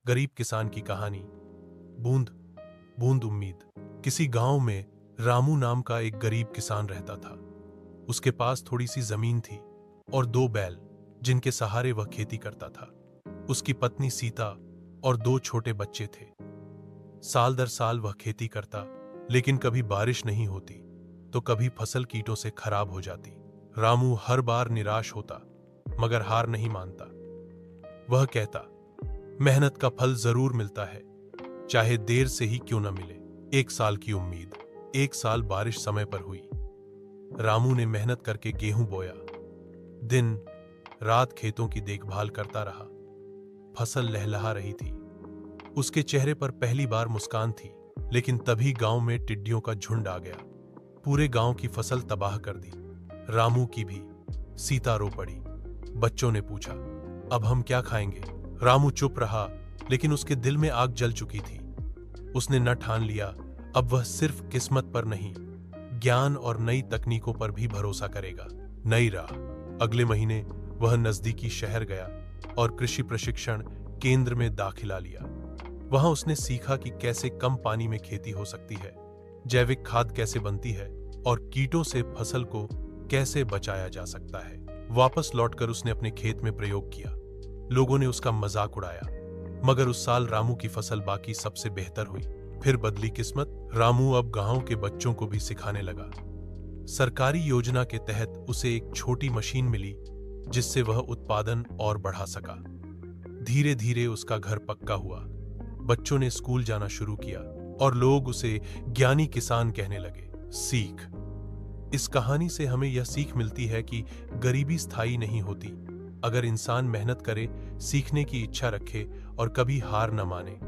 गरीब किसान की कहानी। बूंद बूंद उम्मीद। किसी गांव में रामू नाम का एक गरीब किसान रहता था। उसके पास थोड़ी सी जमीन थी और 2 बैल, जिनके सहारे वह खेती करता था। उसकी पत्नी सीता और 2 छोटे बच्चे थे। साल दर साल वह खेती करता, लेकिन कभी बारिश नहीं होती तो कभी फसल कीटों से खराब हो जाती। रामू हर बार निराश होता, मगर हार नहीं मानता। वह कहता, मेहनत का फल जरूर मिलता है, चाहे देर से ही क्यों न मिले। 1 साल की उम्मीद। 1 साल बारिश समय पर हुई। रामू ने मेहनत करके गेहूं बोया, दिन रात खेतों की देखभाल करता रहा। फसल लहलहा रही थी। उसके चेहरे पर पहली बार मुस्कान थी, लेकिन तभी गांव में टिड्डियों का झुंड आ गया। पूरे गांव की फसल तबाह कर दी, रामू की भी। सीता रो पड़ी। बच्चों ने पूछा, अब हम क्या खाएंगे? रामू चुप रहा, लेकिन उसके दिल में आग जल चुकी थी। उसने न ठान लिया, अब वह सिर्फ किस्मत पर नहीं, ज्ञान और नई तकनीकों पर भी भरोसा करेगा। नई राह। अगले महीने वह नजदीकी शहर गया और कृषि प्रशिक्षण केंद्र में दाखिला लिया। वहां उसने सीखा कि कैसे कम पानी में खेती हो सकती है, जैविक खाद कैसे बनती है और कीटों से फसल को कैसे बचाया जा सकता है। वापस लौटकर उसने अपने खेत में प्रयोग किया। लोगों ने उसका मजाक उड़ाया, मगर उस साल रामू की फसल बाकी सबसे बेहतर हुई। फिर बदली किस्मत। रामू अब गांव के बच्चों को भी सिखाने लगा। सरकारी योजना के तहत उसे एक छोटी मशीन मिली, जिससे वह उत्पादन और बढ़ा सका। धीरे धीरे उसका घर पक्का हुआ। बच्चों ने स्कूल जाना शुरू किया और लोग उसे ज्ञानी किसान कहने लगे। सीख। इस कहानी से हमें यह सीख मिलती है कि गरीबी स्थायी नहीं होती। अगर इंसान मेहनत करे, सीखने की इच्छा रखे और कभी हार न माने,